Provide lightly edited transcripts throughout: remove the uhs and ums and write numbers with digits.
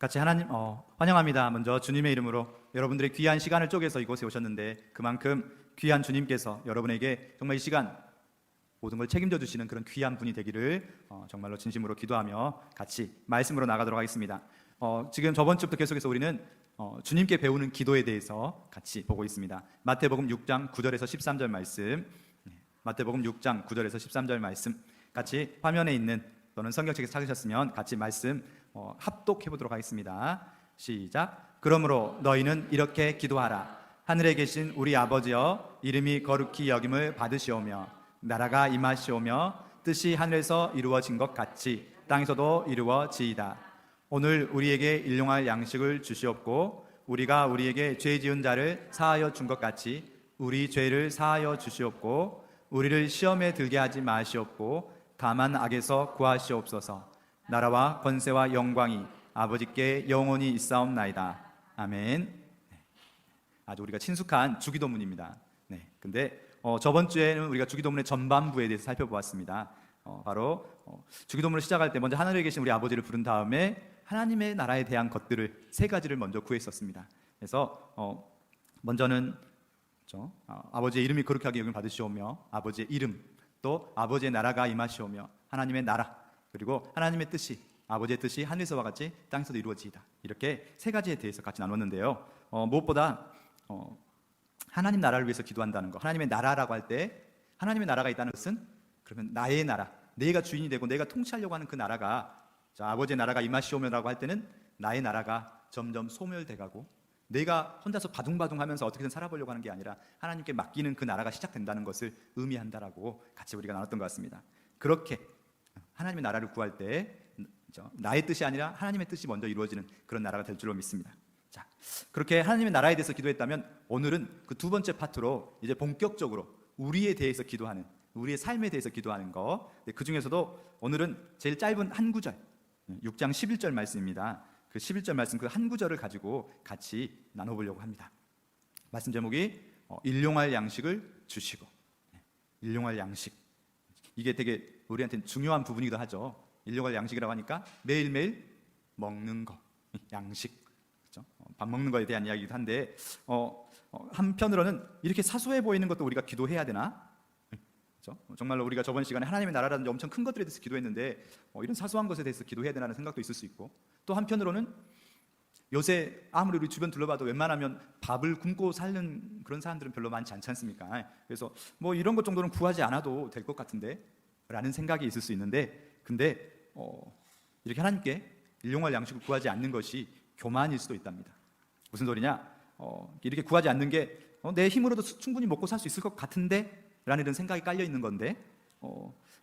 같이 하나님 환영합니다. 먼저 주님의 이름으로 여러분들의 귀한 시간을 쪼개서 이곳에 오셨는데 그만큼 귀한 주님께서 여러분에게 정말 이 시간 모든 걸 책임져 주시는 그런 귀한 분이 되기를 정말로 진심으로 기도하며 같이 말씀으로 나가도록 하겠습니다. 지금 저번 주부터 계속해서 우리는 주님께 배우는 기도에 대해서 같이 보고 있습니다. 마태복음 6장 9절에서 13절 말씀, 마태복음 6장 9절에서 13절 말씀 같이 화면에 있는 또는 성경책에서 찾으셨으면 같이 말씀 합독해 보도록 하겠습니다. 시작. 그러므로 너희는 이렇게 기도하라. 하늘에 계신 우리 아버지여, 이름이 거룩히 여김을 받으시오며 나라가 임하시오며 뜻이 하늘에서 이루어진 것 같이 땅에서도 이루어지이다. 오늘 우리에게 일용할 양식을 주시옵고 우리가 우리에게 죄 지은 자를 사하여 준 것 같이 우리 죄를 사하여 주시옵고 우리를 시험에 들게 하지 마시옵고 다만 악에서 구하시옵소서. 나라와 권세와 영광이 아버지께 영원히 있사옵나이다. 아멘. 아주 우리가 친숙한 주기도문입니다. 근데 저번 주에는 우리가 주기도문의 전반부에 대해서 살펴보았습니다. 바로 주기도문을 시작할 때 먼저 하늘에 계신 우리 아버지를 부른 다음에 하나님의 나라에 대한 것들을 세 가지를 먼저 구했었습니다. 그래서 먼저는 아버지의 이름이 거룩하게 여김을 받으시오며 아버지의 이름, 또 아버지의 나라가 임하시오며 하나님의 나라, 그리고 하나님의 뜻이, 아버지의 뜻이 하늘에서와 같이 땅에서도 이루어지이다. 이렇게 세 가지에 대해서 같이 나눴는데요. 무엇보다 하나님 나라를 위해서 기도한다는 것, 하나님의 나라라고 할 때 하나님의 나라가 있다는 것은 그러면 나의 나라, 내가 주인이 되고 내가 통치하려고 하는 그 나라가, 아버지의 나라가 임하시오며라고 할 때는 나의 나라가 점점 소멸돼가고 내가 혼자서 바둥바둥하면서 어떻게든 살아보려고 하는 게 아니라 하나님께 맡기는 그 나라가 시작된다는 것을 의미한다라고 같이 우리가 나눴던 것 같습니다. 그렇게 하나님의 나라를 구할 때 나의 뜻이 아니라 하나님의 뜻이 먼저 이루어지는 그런 나라가 될 줄로 믿습니다. 자, 그렇게 하나님의 나라에 대해서 기도했다면 오늘은 그 두 번째 파트로 이제 본격적으로 우리에 대해서 기도하는, 우리의 삶에 대해서 기도하는 거, 그 중에서도 오늘은 제일 짧은 한 구절, 6장 11절 말씀입니다. 그 11절 말씀 그 한 구절을 가지고 같이 나눠보려고 합니다. 말씀 제목이 일용할 양식을 주시고. 일용할 양식, 이게 되게 우리한테는 중요한 부분이기도 하죠. 일용할 양식이라고 하니까 매일매일 먹는 거, 양식, 그렇죠? 밥 먹는 거에 대한 이야기이기도 한데 한편으로는 이렇게 사소해 보이는 것도 우리가 기도해야 되나? 그렇죠? 정말로 우리가 저번 시간에 하나님의 나라라든지 엄청 큰 것들에 대해서 기도했는데 이런 사소한 것에 대해서 기도해야 되나는 생각도 있을 수 있고, 또 한편으로는 요새 아무리 우리 주변 둘러봐도 웬만하면 밥을 굶고 사는 그런 사람들은 별로 많지 않지 않습니까? 그래서 이런 것 정도는 구하지 않아도 될 것 같은데 라는 생각이 있을 수 있는데, 근데 이렇게 하나님께 일용할 양식을 구하지 않는 것이 교만일 수도 있답니다. 무슨 소리냐? 이렇게 구하지 않는 게 내 힘으로도 충분히 먹고 살 수 있을 것 같은데 라는 이런 생각이 깔려 있는 건데,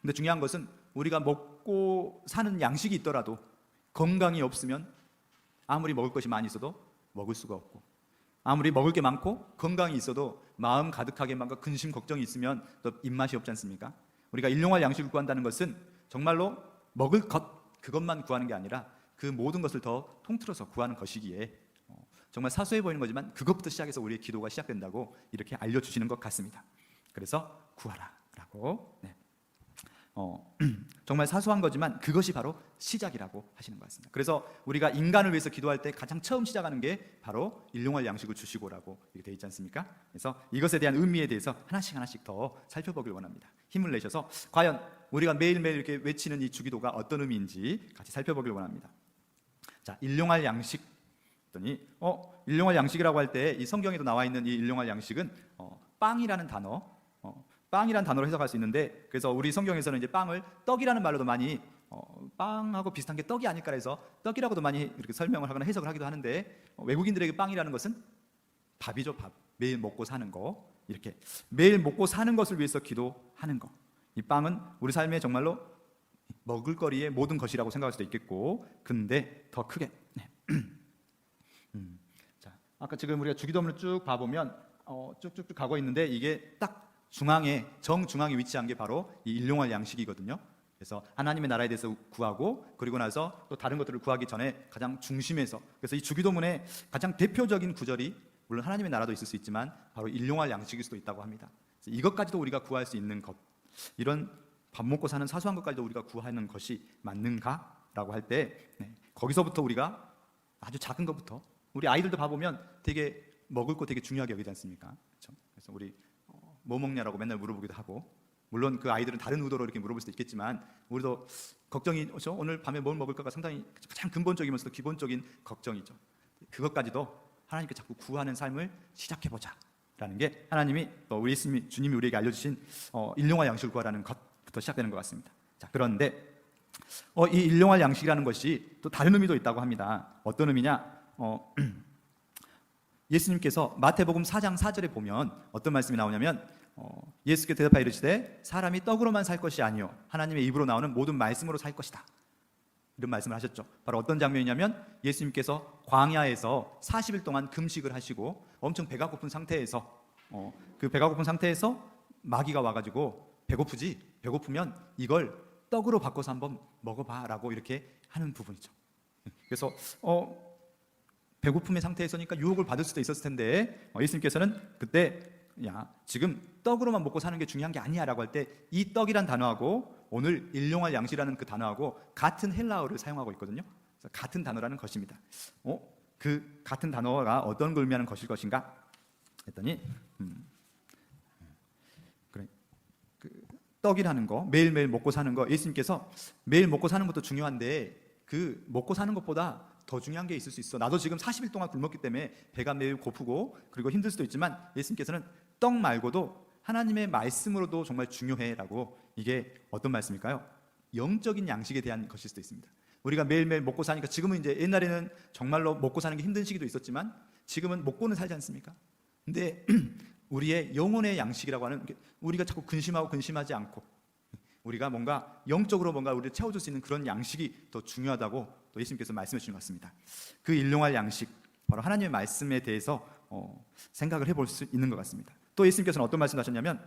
근데 중요한 것은 우리가 먹고 사는 양식이 있더라도 건강이 없으면 아무리 먹을 것이 많이 있어도 먹을 수가 없고, 아무리 먹을 게 많고 건강이 있어도 마음 가득하게 뭔가 근심 걱정이 있으면 또 입맛이 없지 않습니까? 우리가 일용할 양식을 구한다는 것은 정말로 먹을 것, 그것만 구하는 게 아니라 그 모든 것을 더 통틀어서 구하는 것이기에 정말 사소해 보이는 거지만 그것부터 시작해서 우리의 기도가 시작된다고 이렇게 알려주시는 것 같습니다. 그래서 구하라 라고, 정말 사소한 거지만 그것이 바로 시작이라고 하시는 것 같습니다. 그래서 우리가 인간을 위해서 기도할 때 가장 처음 시작하는 게 바로 일용할 양식을 주시고라고 이렇게 되어 있지 않습니까? 그래서 이것에 대한 의미에 대해서 하나씩 더 살펴보길 원합니다. 힘을 내셔서 과연 우리가 매일매일 이렇게 외치는 이 주기도가 어떤 의미인지 같이 살펴보길 원합니다. 자, 일용할 양식 했더니 일용할 양식이라고 할 때 이 성경에도 나와 있는 이 일용할 양식은 빵이라는 단어, 빵이라는 단어로 해석할 수 있는데, 그래서 우리 성경에서는 이제 빵을 떡이라는 말로도 많이 빵하고 비슷한 게 떡이 아닐까 해서 떡이라고도 많이 이렇게 설명을 하거나 해석을 하기도 하는데, 외국인들에게 빵이라는 것은 밥이죠. 밥, 매일 먹고 사는 거, 이렇게 매일 먹고 사는 것을 위해서 기도하는 거. 이 빵은 우리 삶에 정말로 먹을거리의 모든 것이라고 생각할 수도 있겠고, 근데 더 크게 자, 아까 지금 우리가 주기도문을 쭉 봐보면 쭉쭉쭉 가고 있는데 이게 딱 중앙에, 정중앙에 위치한 게 바로 이 일용할 양식이거든요. 그래서 하나님의 나라에 대해서 구하고, 그리고 나서 또 다른 것들을 구하기 전에 가장 중심에서, 그래서 이 주기도문의 가장 대표적인 구절이 물론 하나님의 나라도 있을 수 있지만 바로 일용할 양식일 수도 있다고 합니다. 그래서 이것까지도 우리가 구할 수 있는 것, 이런 밥 먹고 사는 사소한 것까지도 우리가 구하는 것이 맞는가라고 할 때, 거기서부터 우리가 아주 작은 것부터. 우리 아이들도 봐보면 되게 먹을 거 되게 중요하게 여기지 않습니까? 그렇죠? 그래서 우리 뭐 먹냐라고 맨날 물어보기도 하고, 물론 그 아이들은 다른 의도로 이렇게 물어볼 수도 있겠지만 우리도 걱정이 죠. 오늘 밤에 뭘 먹을까가 상당히 가장 근본적이면서도 기본적인 걱정이죠. 그것까지도 하나님께 자꾸 구하는 삶을 시작해보자라는 게 하나님이 또 우리 주님이 우리에게 알려주신 일용할 양식을 구하라는 것부터 시작되는 것 같습니다. 자, 그런데 이 일용할 양식이라는 것이 또 다른 의미도 있다고 합니다. 어떤 의미냐? 예수님께서 마태복음 4장 4절에 보면 어떤 말씀이 나오냐면 예수께 대답하여 이르시되 사람이 떡으로만 살 것이 아니요 하나님의 입으로 나오는 모든 말씀으로 살 것이다. 이런 말씀을 하셨죠. 바로 어떤 장면이냐면 예수님께서 광야에서 40일 동안 금식을 하시고 엄청 배가 고픈 상태에서 그 배가 고픈 상태에서 마귀가 와가지고 배고프면 이걸 떡으로 바꿔서 한번 먹어봐라고 이렇게 하는 부분이죠. 그래서 배고픔의 상태에서니까 유혹을 받을 수도 있었을 텐데 예수님께서는 그때 야 지금 떡으로만 먹고 사는 게 중요한 게 아니야 라고 할 때 이 떡이란 단어하고 오늘 일용할 양식이라는 그 단어하고 같은 헬라어를 사용하고 있거든요. 그래서 같은 단어라는 것입니다. 그 같은 단어가 어떤 걸 의미하는 것일 것인가 했더니 그래 그 떡이라는 거 매일매일 먹고 사는 거 예수님께서 매일 먹고 사는 것도 중요한데 그 먹고 사는 것보다 더 중요한 게 있을 수 있어. 나도 지금 40일 동안 굶었기 때문에 배가 매우 고프고 그리고 힘들 수도 있지만 예수님께서는 떡 말고도 하나님의 말씀으로도 정말 중요해라고. 이게 어떤 말씀일까요? 영적인 양식에 대한 것일 수도 있습니다. 우리가 매일매일 먹고 사니까 지금은 이제 옛날에는 정말로 먹고 사는 게 힘든 시기도 있었지만 지금은 먹고는 살지 않습니까? 근데 우리의 영혼의 양식이라고 하는 우리가 자꾸 근심하고 근심하지 않고 우리가 뭔가 영적으로 뭔가 우리를 채워줄 수 있는 그런 양식이 더 중요하다고 또 예수님께서 말씀해 주신 것 같습니다. 그 일용할 양식 바로 하나님의 말씀에 대해서 생각을 해볼 수 있는 것 같습니다. 또 예수님께서는 어떤 말씀을 하셨냐면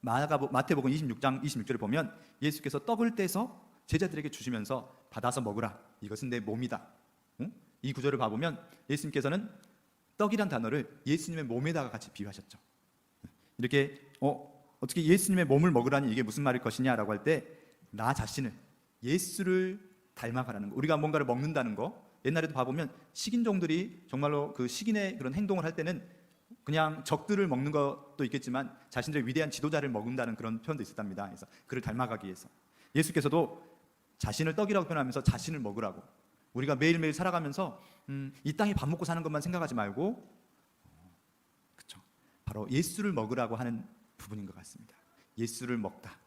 마태복음 26장 26절에 보면 예수께서 떡을 떼서 제자들에게 주시면서 받아서 먹으라 이것은 내 몸이다. 이 구절을 봐보면 예수님께서는 떡이란 단어를 예수님의 몸에다가 같이 비유하셨죠. 이렇게 어떻게 예수님의 몸을 먹으라니 이게 무슨 말일 것이냐라고 할 때 나 자신을 예수를 닮아가라는 거. 우리가 뭔가를 먹는다는 거 옛날에도 봐보면 식인종들이 정말로 그 식인의 그런 행동을 할 때는 그냥 적들을 먹는 것도 있겠지만 자신들의 위대한 지도자를 먹는다는 그런 표현도 있었답니다. 그래서 그를 닮아가기 위해서 예수께서도 자신을 떡이라고 표현하면서 자신을 먹으라고. 우리가 매일매일 살아가면서 이 땅에 밥 먹고 사는 것만 생각하지 말고 그렇죠. 바로 예수를 먹으라고 하는 부분인 것 같습니다. 예수를 먹다,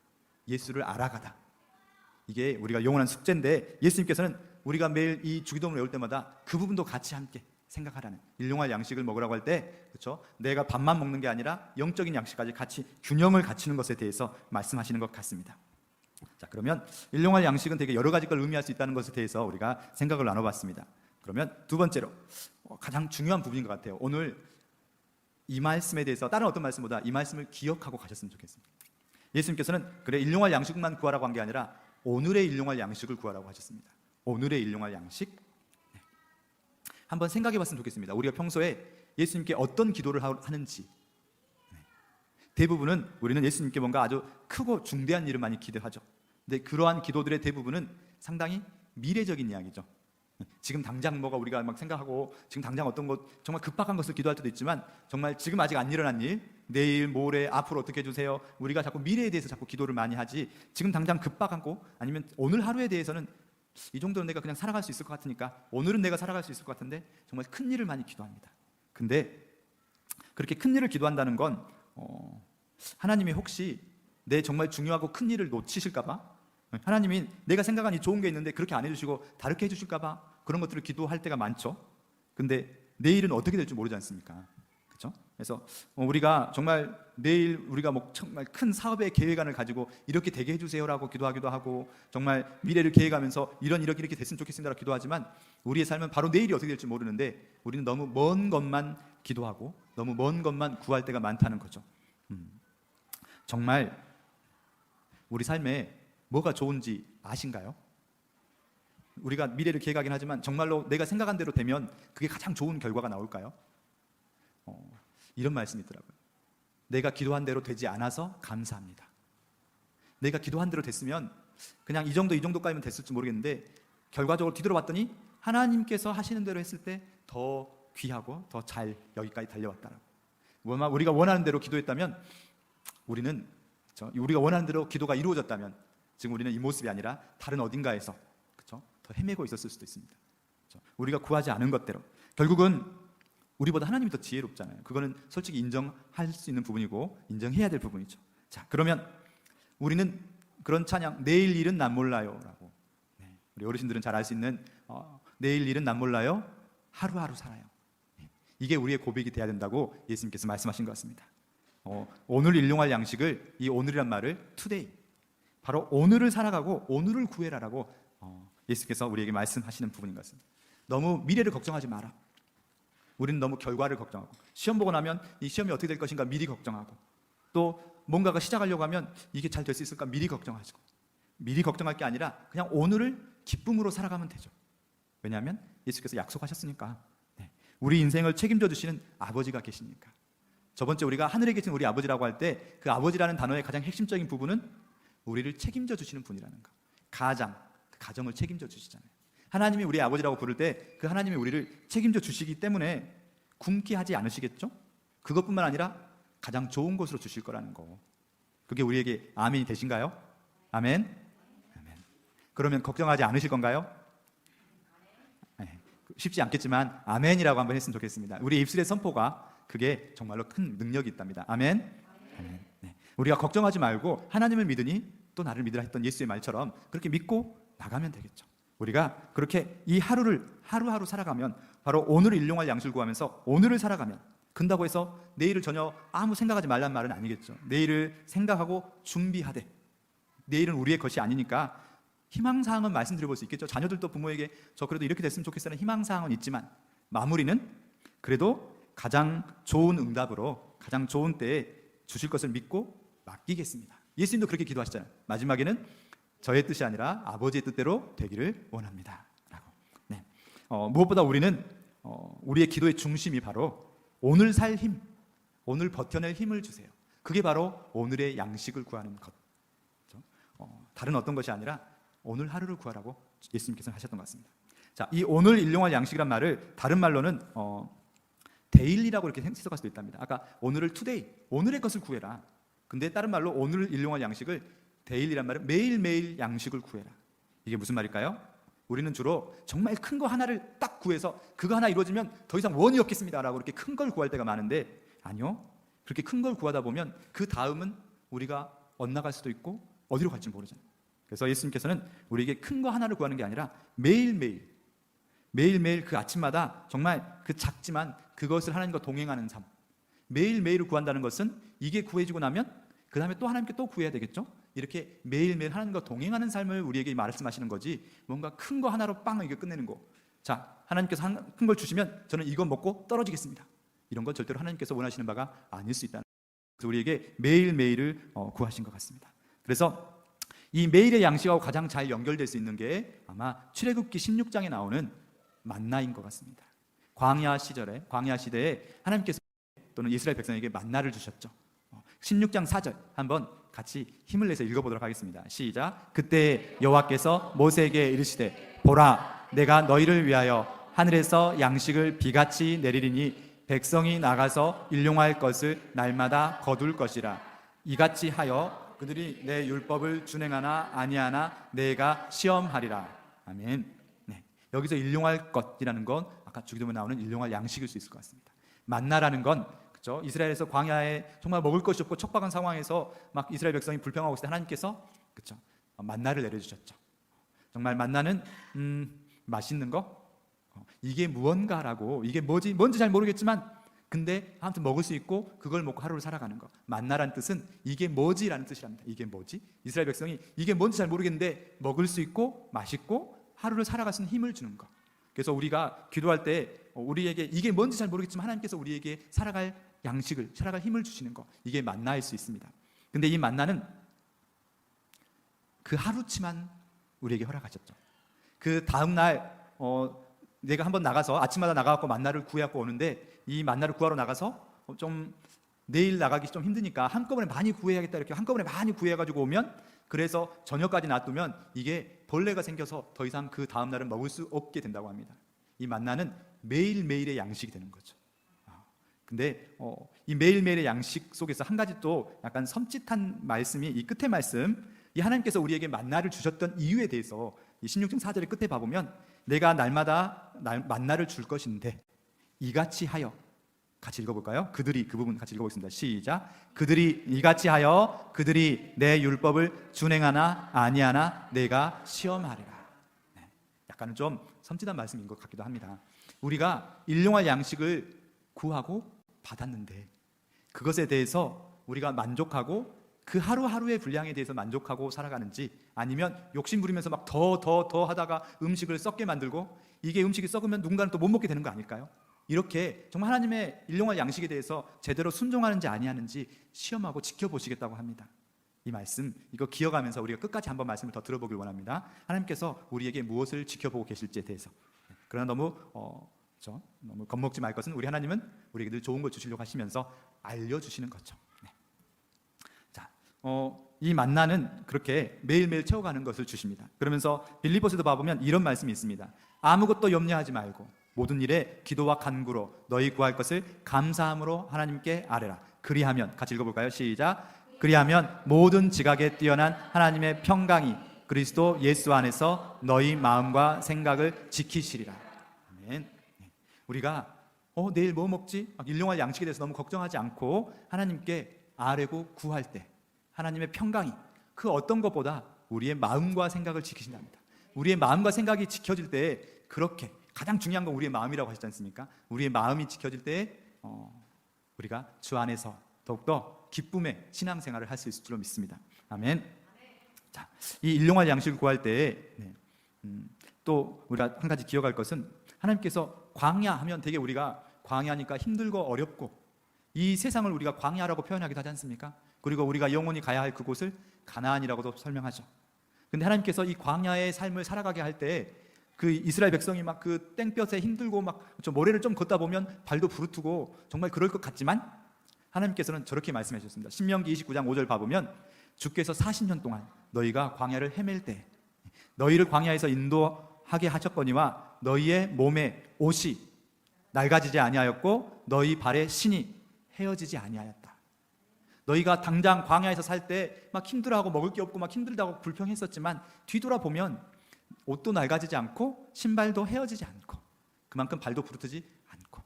예수를 알아가다. 이게 우리가 영원한 숙제인데 예수님께서는 우리가 매일 이 주기도문을 외울 때마다 그 부분도 같이 함께 생각하라는 일용할 양식을 먹으라고 할 때 그렇죠? 내가 밥만 먹는 게 아니라 영적인 양식까지 같이 균형을 갖추는 것에 대해서 말씀하시는 것 같습니다. 자, 그러면 일용할 양식은 되게 여러 가지 걸 의미할 수 있다는 것에 대해서 우리가 생각을 나눠봤습니다. 그러면 두 번째로 가장 중요한 부분인 것 같아요. 오늘 이 말씀에 대해서 다른 어떤 말씀보다 이 말씀을 기억하고 가셨으면 좋겠습니다. 예수님께서는 그래 일용할 양식만 구하라고 한 게 아니라 오늘의 일용할 양식을 구하라고 하셨습니다. 오늘의 일용할 양식 한번 생각해 봤으면 좋겠습니다. 우리가 평소에 예수님께 어떤 기도를 하는지. 대부분은 우리는 예수님께 뭔가 아주 크고 중대한 일을 많이 기도하죠. 근데 그러한 기도들의 대부분은 상당히 미래적인 이야기죠. 지금 당장 뭐가 우리가 막 생각하고 지금 당장 어떤 것 정말 급박한 것을 기도할 때도 있지만 정말 지금 아직 안 일어난 일, 내일, 모레, 앞으로 어떻게 해주세요. 우리가 자꾸 미래에 대해서 자꾸 기도를 많이 하지 지금 당장 급박하고 아니면 오늘 하루에 대해서는 이 정도는 내가 그냥 살아갈 수 있을 것 같으니까 오늘은 내가 살아갈 수 있을 것 같은데 정말 큰 일을 많이 기도합니다. 근데 그렇게 큰 일을 기도한다는 건 하나님이 혹시 내 정말 중요하고 큰 일을 놓치실까 봐 하나님이 내가 생각한 이 좋은 게 있는데 그렇게 안 해주시고 다르게 해주실까 봐 그런 것들을 기도할 때가 많죠. 근데 내일은 어떻게 될지 모르지 않습니까? 그렇죠? 그래서 우리가 정말 내일 우리가 뭐 정말 큰 사업의 계획안을 가지고 이렇게 되게 해주세요라고 기도하기도 하고 정말 미래를 계획하면서 이렇게 됐으면 좋겠습니다라고 기도하지만 우리의 삶은 바로 내일이 어떻게 될지 모르는데 우리는 너무 먼 것만 기도하고 너무 먼 것만 구할 때가 많다는 거죠. 정말 우리 삶에 뭐가 좋은지 아신가요? 우리가 미래를 계획하긴 하지만 정말로 내가 생각한 대로 되면 그게 가장 좋은 결과가 나올까요? 이런 말씀이 있더라고요. 내가 기도한 대로 되지 않아서 감사합니다. 내가 기도한 대로 됐으면 그냥 이 정도까지면 됐을지 모르겠는데 결과적으로 뒤돌아봤더니 하나님께서 하시는 대로 했을 때 더 귀하고 더 잘 여기까지 달려왔다라고. 우리가 원하는 대로 기도했다면, 우리가 원하는 대로 기도가 이루어졌다면 지금 우리는 이 모습이 아니라 다른 어딘가에서, 그렇죠? 더 헤매고 있었을 수도 있습니다. 그렇죠? 우리가 구하지 않은 것대로. 결국은 우리보다 하나님이 더 지혜롭잖아요. 그거는 솔직히 인정할 수 있는 부분이고 인정해야 될 부분이죠. 자, 그러면 우리는 그런 찬양, 내일 일은 난 몰라요 라고, 우리 어르신들은 잘 알 수 있는 내일 일은 난 몰라요, 하루하루 살아요. 이게 우리의 고백이 돼야 된다고 예수님께서 말씀하신 것 같습니다. 오늘 일용할 양식을, 이 오늘이란 말을 today, 바로 오늘을 살아가고 오늘을 구해라라고 예수께서 우리에게 말씀하시는 부분인 것 같습니다. 너무 미래를 걱정하지 마라. 우리는 너무 결과를 걱정하고, 시험 보고 나면 이 시험이 어떻게 될 것인가 미리 걱정하고, 또 뭔가가 시작하려고 하면 이게 잘 될 수 있을까 미리 걱정하시고, 미리 걱정할 게 아니라 그냥 오늘을 기쁨으로 살아가면 되죠. 왜냐하면 예수께서 약속하셨으니까. 우리 인생을 책임져 주시는 아버지가 계시니까. 저번 주에 우리가 하늘에 계신 우리 아버지라고 할 때 그 아버지라는 단어의 가장 핵심적인 부분은 우리를 책임져 주시는 분이라는 거. 그 가정을 책임져 주시잖아요. 하나님이 우리 아버지라고 부를 때 그 하나님이 우리를 책임져 주시기 때문에 굶게 하지 않으시겠죠? 그것뿐만 아니라 가장 좋은 곳으로 주실 거라는 거. 그게 우리에게 아멘이 되신가요? 아멘? 아멘. 그러면 걱정하지 않으실 건가요? 네. 쉽지 않겠지만 아멘이라고 한번 했으면 좋겠습니다. 우리 입술의 선포가 그게 정말로 큰 능력이 있답니다. 아멘? 아멘. 네. 우리가 걱정하지 말고 하나님을 믿으니 또 나를 믿으라 했던 예수의 말처럼 그렇게 믿고 나가면 되겠죠. 우리가 그렇게 이 하루를 하루하루 살아가면, 바로 오늘을 일용할 양식을 구하면서 오늘을 살아가면, 근다고 해서 내일을 전혀 아무 생각하지 말란 말은 아니겠죠. 내일을 생각하고 준비하되, 내일은 우리의 것이 아니니까 희망사항은 말씀드려볼 수 있겠죠. 자녀들도 부모에게 저 그래도 이렇게 됐으면 좋겠어라는 희망사항은 있지만, 마무리는 그래도 가장 좋은 응답으로 가장 좋은 때에 주실 것을 믿고 맡기겠습니다. 예수님도 그렇게 기도하시잖아요. 마지막에는 저의 뜻이 아니라 아버지의 뜻대로 되기를 원합니다 라고. 네. 무엇보다 우리는 우리의 기도의 중심이 바로 오늘 살 힘, 오늘 버텨낼 힘을 주세요. 그게 바로 오늘의 양식을 구하는 것. 그렇죠? 다른 어떤 것이 아니라 오늘 하루를 구하라고 예수님께서 하셨던 것 같습니다. 자, 이 오늘 일용할 양식이란 말을 다른 말로는 데일리라고 이렇게 해석할 수도 있답니다. 아까 오늘을 투데이, 오늘의 것을 구해라. 근데 다른 말로 오늘 일용할 양식을 데일리란 말은 매일매일 양식을 구해라. 이게 무슨 말일까요? 우리는 주로 정말 큰 거 하나를 딱 구해서 그거 하나 이루어지면 더 이상 원이 없겠습니다 라고 이렇게 큰 걸 구할 때가 많은데, 아니요, 그렇게 큰 걸 구하다 보면 그 다음은 우리가 엇나갈 수도 있고 어디로 갈지 모르잖아요. 그래서 예수님께서는 우리에게 큰 거 하나를 구하는 게 아니라 매일매일 그 아침마다 정말 그 작지만 그것을 하나님과 동행하는 삶, 매일매일을 구한다는 것은 이게 구해지고 나면 그 다음에 또 하나님께 또 구해야 되겠죠. 이렇게 매일매일 하나님과 동행하는 삶을 우리에게 말씀하시는 거지, 뭔가 큰 거 하나로 빵 이게 끝내는 거. 자, 하나님께서 큰 걸 주시면 저는 이거 먹고 떨어지겠습니다, 이런 건 절대로 하나님께서 원하시는 바가 아닐 수 있다는, 그래서 우리에게 매일매일을 구하신 것 같습니다. 그래서 이 매일의 양식하고 가장 잘 연결될 수 있는 게 아마 출애굽기 16장에 나오는 만나인 것 같습니다. 광야 시대에 하나님께서 또는 이스라엘 백성에게 만나를 주셨죠. 16장 4절 한번 같이 힘을 내서 읽어보도록 하겠습니다. 시작. 그때 여호와께서 모세에게 이르시되 보라, 내가 너희를 위하여 하늘에서 양식을 비같이 내리리니 백성이 나가서 일용할 것을 날마다 거둘 것이라. 이같이 하여 그들이 내 율법을 준행하나 아니하나 내가 시험하리라. 아멘. 네. 여기서 일용할 것이라는 건 아까 주기도문에 나오는 일용할 양식일 수 있을 것 같습니다. 만나라는 건 그렇죠? 이스라엘에서 광야에 정말 먹을 것이 없고 척박한 상황에서 막 이스라엘 백성이 불평하고 있을 때 하나님께서 그렇죠? 만나를 내려주셨죠. 정말 만나는 맛있는 거, 이게 무언가라고, 이게 뭔지 잘 모르겠지만 근데 아무튼 먹을 수 있고 그걸 먹고 하루를 살아가는 거. 만나란 뜻은 이게 뭐지라는 뜻이랍니다. 이게 뭐지? 이스라엘 백성이 이게 뭔지 잘 모르겠는데 먹을 수 있고 맛있고 하루를 살아갈 수 있는 힘을 주는 거. 그래서 우리가 기도할 때 우리에게 이게 뭔지 잘 모르겠지만 하나님께서 우리에게 살아갈 양식을, 살아갈 힘을 주시는 거, 이게 만나일 수 있습니다. 근데 이 만나는 그 하루치만 우리에게 허락하셨죠. 그 다음 날 내가 한번 나가서 아침마다 나가서 만나를 구해갖고 오는데, 이 만나를 구하러 나가서 좀 내일 나가기 좀 힘드니까 한꺼번에 많이 구해야겠다, 이렇게 한꺼번에 많이 구해가지고 오면, 그래서 저녁까지 놔두면 이게 벌레가 생겨서 더 이상 그 다음 날은 먹을 수 없게 된다고 합니다. 이 만나는 매일매일의 양식이 되는 거죠. 근데 이 매일매일의 양식 속에서 한 가지 또 약간 섬찟한 말씀이 이 끝의 말씀, 이 하나님께서 우리에게 만나를 주셨던 이유에 대해서 이 16장 4절의 끝에 봐보면 내가 날마다 만나를 줄 것인데 이같이 하여, 같이 읽어볼까요? 그들이, 그 부분 같이 읽어보겠습니다. 시작. 그들이 이같이 하여 그들이 내 율법을 준행하나 아니하나 내가 시험하리라. 네, 약간은 좀 섬찟한 말씀인 것 같기도 합니다. 우리가 일용할 양식을 구하고 받았는데 그것에 대해서 우리가 만족하고 그 하루하루의 분량에 대해서 만족하고 살아가는지, 아니면 욕심 부리면서 막 더 하다가 음식을 썩게 만들고 이게 음식이 썩으면 누군가는 또 못 먹게 되는 거 아닐까요? 이렇게 정말 하나님의 일용할 양식에 대해서 제대로 순종하는지 아니하는지 시험하고 지켜보시겠다고 합니다. 이 말씀, 이거 기억하면서 우리가 끝까지 한번 말씀을 더 들어보길 원합니다. 하나님께서 우리에게 무엇을 지켜보고 계실지에 대해서. 그러나 너무 겁먹지 말 것은 우리 하나님은 우리에게 늘 좋은 걸 주시려고 하시면서 알려주시는 거죠. 네. 자, 이 만나는 그렇게 매일매일 채워가는 것을 주십니다. 그러면서 빌립보서도 봐보면 이런 말씀이 있습니다. 아무것도 염려하지 말고 모든 일에 기도와 간구로 너희 구할 것을 감사함으로 하나님께 아뢰라. 그리하면, 같이 읽어볼까요? 시작. 그리하면 모든 지각에 뛰어난 하나님의 평강이 그리스도 예수 안에서 너희 마음과 생각을 지키시리라. 아멘. 우리가 내일 뭐 먹지? 일용할 양식에 대해서 너무 걱정하지 않고 하나님께 아뢰고 구할 때 하나님의 평강이 그 어떤 것보다 우리의 마음과 생각을 지키신답니다. 우리의 마음과 생각이 지켜질 때, 그렇게 가장 중요한 건 우리의 마음이라고 하셨지 않습니까? 우리의 마음이 지켜질 때 우리가 주 안에서 더욱더 기쁨의 신앙생활을 할 수 있을 줄로 믿습니다. 아멘. 자, 이 일용할 양식을 구할 때 또 우리가 한 가지 기억할 것은, 하나님께서 광야 하면 되게 우리가 광야니까 힘들고 어렵고 이 세상을 우리가 광야라고 표현하기도 하지 않습니까? 그리고 우리가 영원히 가야 할 그곳을 가나안이라고도 설명하죠. 근데 하나님께서 이 광야의 삶을 살아가게 할 때 그 이스라엘 백성이 막 그 땡볕에 힘들고 막 모래를 좀 걷다 보면 발도 부르트고 정말 그럴 것 같지만 하나님께서는 저렇게 말씀해 주셨습니다. 신명기 29장 5절 봐보면 주께서 40년 동안 너희가 광야를 헤맬 때 너희를 광야에서 인도하게 하셨거니와 너희의 몸에 옷이 낡아지지 아니하였고 너희 발에 신이 헤어지지 아니하였다. 너희가 당장 광야에서 살 때 막 힘들어하고 먹을 게 없고 막 힘들다고 불평했었지만 뒤돌아보면 옷도 낡아지지 않고 신발도 헤어지지 않고 그만큼 발도 부르트지 않고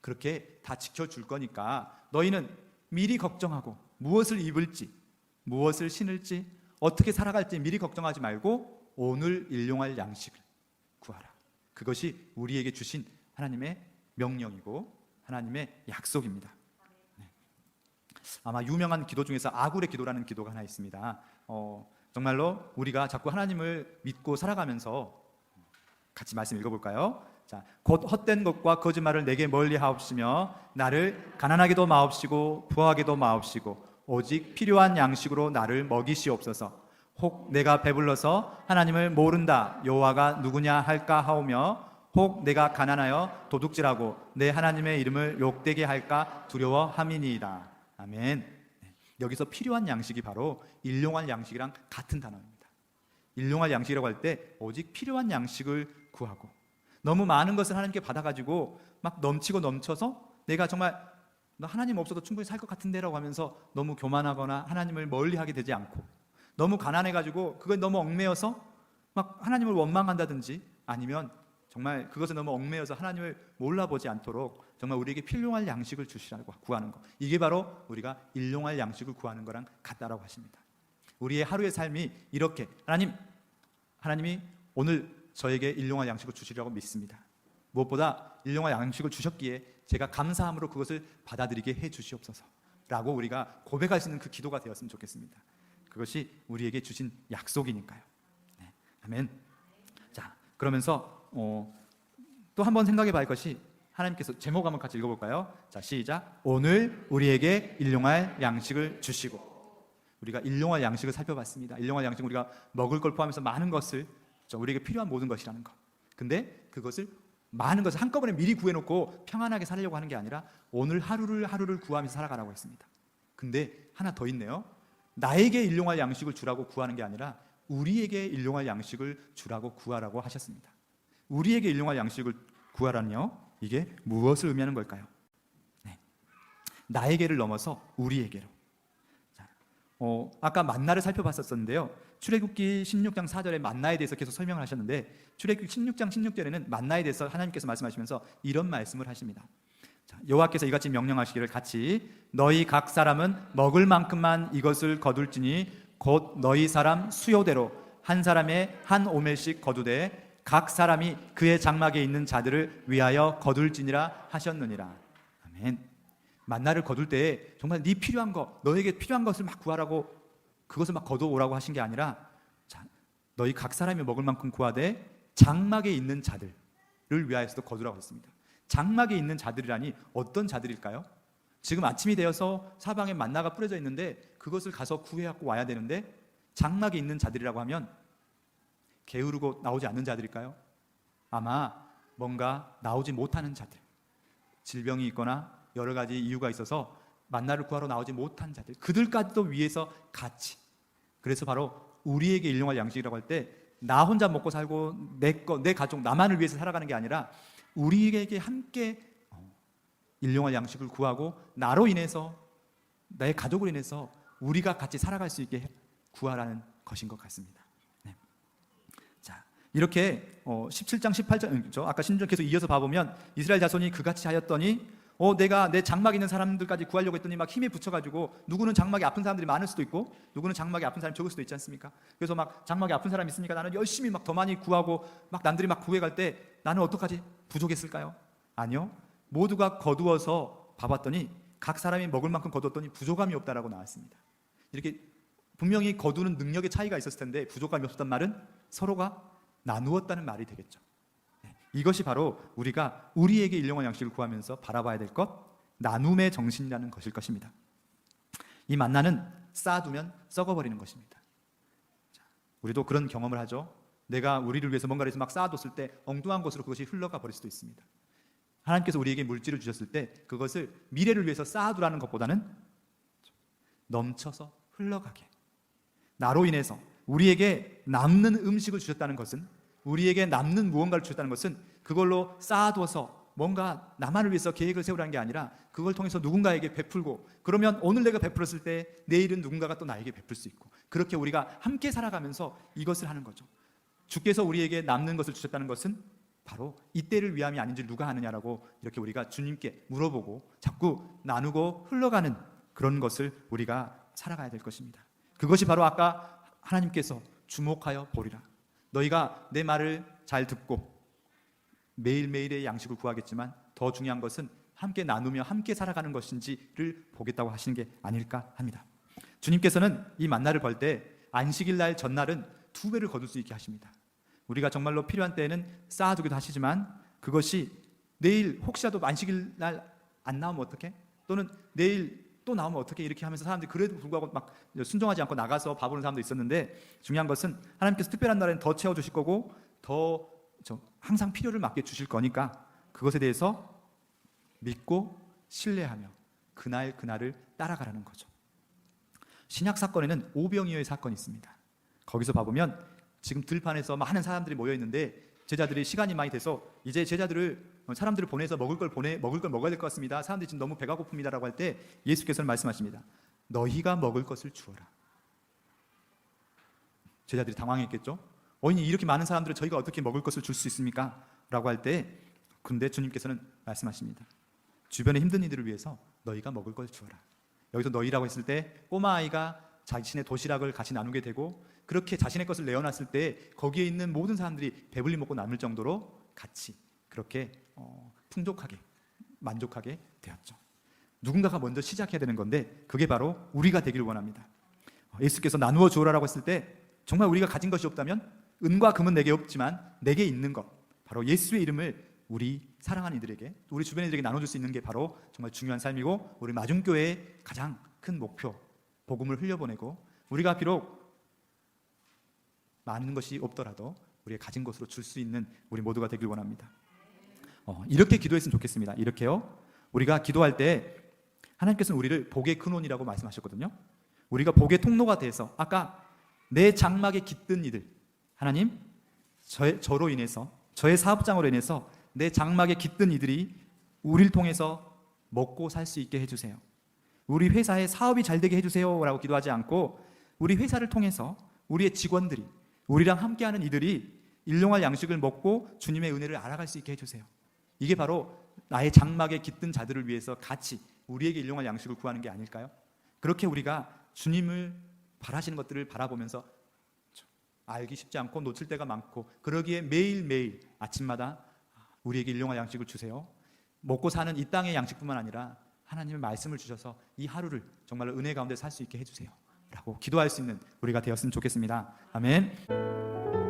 그렇게 다 지켜줄 거니까 너희는 미리 걱정하고 무엇을 입을지 무엇을 신을지 어떻게 살아갈지 미리 걱정하지 말고 오늘 일용할 양식을 구하라. 그것이 우리에게 주신 하나님의 명령이고 하나님의 약속입니다. 네. 아마 유명한 기도 중에서 아굴의 기도라는 기도가 하나 있습니다. 정말로 우리가 자꾸 하나님을 믿고 살아가면서 같이 말씀 읽어볼까요? 자, 곧 헛된 것과 거짓말을 내게 멀리 하옵시며 나를 가난하게도 마옵시고 부하게도 마옵시고 오직 필요한 양식으로 나를 먹이시옵소서. 혹 내가 배불러서 하나님을 모른다 여호와가 누구냐 할까 하오며 혹 내가 가난하여 도둑질하고 내 하나님의 이름을 욕되게 할까 두려워함이니이다. 아멘. 여기서 필요한 양식이 바로 일용할 양식이랑 같은 단어입니다. 일용할 양식이라고 할 때 오직 필요한 양식을 구하고 너무 많은 것을 하나님께 받아가지고 막 넘치고 넘쳐서 내가 정말 하나님 없어도 충분히 살 것 같은데라고 하면서 너무 교만하거나 하나님을 멀리하게 되지 않고 너무 가난해가지고 그걸 너무 얽매여서 막 하나님을 원망한다든지 아니면 정말 그것에 너무 얽매여서 하나님을 몰라보지 않도록 정말 우리에게 필요할 양식을 주시라고 구하는 것, 이게 바로 우리가 일용할 양식을 구하는 거랑 같다라고 하십니다. 우리의 하루의 삶이 이렇게 하나님이 오늘 저에게 일용할 양식을 주시려고 믿습니다. 무엇보다 일용할 양식을 주셨기에 제가 감사함으로 그것을 받아들이게 해 주시옵소서 라고 우리가 고백할 수 있는 그 기도가 되었으면 좋겠습니다. 그것이 우리에게 주신 약속이니까요. 네. 아멘. 자, 그러면서 또 한 번 생각해 볼 것이, 하나님께서 제목 한번 같이 읽어볼까요? 자, 시작. 오늘 우리에게 일용할 양식을 주시고. 우리가 일용할 양식을 살펴봤습니다. 일용할 양식은 우리가 먹을 걸 포함해서 많은 것을, 우리에게 필요한 모든 것이라는 것. 근데 그것을 많은 것을 한꺼번에 미리 구해놓고 평안하게 살려고 하는 게 아니라 오늘 하루를 구하면서 살아가라고 했습니다. 근데 하나 더 있네요. 나에게 일용할 양식을 주라고 구하는 게 아니라 우리에게 일용할 양식을 주라고 구하라고 하셨습니다. 우리에게 일용할 양식을 구하라는요, 이게 무엇을 의미하는 걸까요? 네. 나에게를 넘어서 우리에게로. 아까 만나를 살펴봤었는데요, 출애굽기 16장 4절에 만나에 대해서 계속 설명을 하셨는데, 출애굽기 16장 16절에는 만나에 대해서 하나님께서 말씀하시면서 이런 말씀을 하십니다. 여호와께서 이같이 명령하시기를 같이 너희 각 사람은 먹을 만큼만 이것을 거둘지니 곧 너희 사람 수요대로 한 사람의 한 오멜씩 거두되 각 사람이 그의 장막에 있는 자들을 위하여 거둘지니라 하셨느니라. 아멘. 만나를 거둘 때 정말 네 필요한 거, 너에게 필요한 것을 막 구하라고, 그것을 막 거두오라고 하신 게 아니라, 너희 각 사람이 먹을 만큼 구하되 장막에 있는 자들을 위하여서도 거두라고 했습니다. 장막에 있는 자들이라니 어떤 자들일까요? 지금 아침이 되어서 사방에 만나가 뿌려져 있는데 그것을 가서 구해갖고 와야 되는데, 장막에 있는 자들이라고 하면 게으르고 나오지 않는 자들일까요? 아마 뭔가 나오지 못하는 자들, 질병이 있거나 여러 가지 이유가 있어서 만나를 구하러 나오지 못한 자들, 그들까지도 위해서 같이. 그래서 바로 우리에게 일용할 양식이라고 할 때 나 혼자 먹고 살고 내 가족, 나만을 위해서 살아가는 게 아니라 우리에게 함께 일용할 양식을 구하고 나로 인해서, 나의 가족으로 인해서 우리가 같이 살아갈 수 있게 구하라는 것인 것 같습니다. 네. 자, 이렇게 17장 18절, 아까 신전 계속 이어서 봐보면 이스라엘 자손이 그같이 하였더니 내가 내 장막에 있는 사람들까지 구하려고 했더니 막 힘에 붙여가지고, 누구는 장막에 아픈 사람들이 많을 수도 있고 누구는 장막에 아픈 사람이 적을 수도 있지 않습니까? 그래서 막 장막에 아픈 사람이 있으니까 나는 열심히 막 더 많이 구하고, 막 남들이 막 구해갈 때 나는 어떡하지? 부족했을까요? 아니요, 모두가 거두어서 봐봤더니 각 사람이 먹을 만큼 거두었더니 부족함이 없다라고 나왔습니다. 이렇게 분명히 거두는 능력의 차이가 있었을 텐데 부족함이 없었단 말은 서로가 나누었다는 말이 되겠죠. 이것이 바로 우리가 우리에게 일용할 양식을 구하면서 바라봐야 될 것, 나눔의 정신이라는 것일 것입니다. 이 만나는 쌓아두면 썩어버리는 것입니다. 우리도 그런 경험을 하죠. 내가 우리를 위해서 뭔가를 해서 막 쌓아뒀을 때 엉뚱한 것으로 그것이 흘러가 버릴 수도 있습니다. 하나님께서 우리에게 물질을 주셨을 때 그것을 미래를 위해서 쌓아두라는 것보다는 넘쳐서 흘러가게, 나로 인해서 우리에게 남는 음식을 주셨다는 것은, 우리에게 남는 무언가를 주셨다는 것은 그걸로 쌓아두어서 뭔가 나만을 위해서 계획을 세우라는 게 아니라 그걸 통해서 누군가에게 베풀고, 그러면 오늘 내가 베풀었을 때 내일은 누군가가 또 나에게 베풀 수 있고, 그렇게 우리가 함께 살아가면서 이것을 하는 거죠. 주께서 우리에게 남는 것을 주셨다는 것은 바로 이때를 위함이 아닌지 누가 아느냐라고 이렇게 우리가 주님께 물어보고 자꾸 나누고 흘러가는 그런 것을 우리가 살아가야 될 것입니다. 그것이 바로 아까 하나님께서 주목하여 보리라, 너희가 내 말을 잘 듣고 매일매일의 양식을 구하겠지만 더 중요한 것은 함께 나누며 함께 살아가는 것인지를 보겠다고 하시는 게 아닐까 합니다. 주님께서는 이 만나를 벌 때 안식일 날 전날은 2배를 거둘 수 있게 하십니다. 우리가 정말로 필요한 때에는 쌓아두기도 하시지만, 그것이 내일 혹시라도 안식일 날 안 나오면 어떡해? 또는 내일 또 나오면 어떻게, 이렇게 하면서 사람들이 그래도 불구하고 막 순종하지 않고 나가서 밥 오는 사람도 있었는데, 중요한 것은 하나님께서 특별한 날에는 더 채워주실 거고 더 항상 필요를 맞게 주실 거니까 그것에 대해서 믿고 신뢰하며 그날을 따라가라는 거죠. 신약 사건에는 오병이어의 사건이 있습니다. 거기서 봐보면 지금 들판에서 많은 사람들이 모여 있는데 제자들이 시간이 많이 돼서 이제 사람들을 보내서 먹을 걸 먹어야 될 것 같습니다. 사람들이 지금 너무 배가 고픕니다라고 할 때 예수께서는 말씀하십니다. 너희가 먹을 것을 주어라. 제자들이 당황했겠죠. 이렇게 많은 사람들을 저희가 어떻게 먹을 것을 줄 수 있습니까? 라고 할 때, 근데 주님께서는 말씀하십니다. 주변의 힘든 이들을 위해서 너희가 먹을 것을 주어라. 여기서 너희라고 했을 때 꼬마 아이가 자신의 도시락을 같이 나누게 되고, 그렇게 자신의 것을 내어놨을 때 거기에 있는 모든 사람들이 배불리 먹고 남을 정도로 같이 그렇게 풍족하게 만족하게 되었죠. 누군가가 먼저 시작해야 되는 건데 그게 바로 우리가 되기를 원합니다. 예수께서 나누어 주어라라고 했을 때 정말 우리가 가진 것이 없다면, 은과 금은 내게 없지만 내게 있는 것, 바로 예수의 이름을 우리 사랑하는 이들에게, 우리 주변 이들에게 나눠줄 수 있는 게 바로 정말 중요한 삶이고, 우리 마중교회의 가장 큰 목표, 복음을 흘려보내고, 우리가 비록 많은 것이 없더라도 우리가 가진 것으로 줄 수 있는 우리 모두가 되길 원합니다. 이렇게 기도했으면 좋겠습니다. 이렇게요, 우리가 기도할 때 하나님께서는 우리를 복의 근원이라고 말씀하셨거든요. 우리가 복의 통로가 돼서, 아까 내 장막에 깃든 이들, 하나님 저로 인해서, 저의 사업장으로 인해서 내 장막에 깃든 이들이 우리를 통해서 먹고 살 수 있게 해주세요. 우리 회사의 사업이 잘 되게 해주세요 라고 기도하지 않고, 우리 회사를 통해서 우리의 직원들이, 우리랑 함께하는 이들이 일용할 양식을 먹고 주님의 은혜를 알아갈 수 있게 해주세요. 이게 바로 나의 장막에 깃든 자들을 위해서 같이 우리에게 일용할 양식을 구하는 게 아닐까요? 그렇게 우리가 주님을 바라시는 것들을 바라보면서 알기 쉽지 않고 놓칠 때가 많고, 그러기에 매일매일 아침마다 우리에게 일용할 양식을 주세요, 먹고 사는 이 땅의 양식뿐만 아니라 하나님의 말씀을 주셔서 이 하루를 정말로 은혜 가운데 살 수 있게 해주세요 라고 기도할 수 있는 우리가 되었으면 좋겠습니다. 아멘.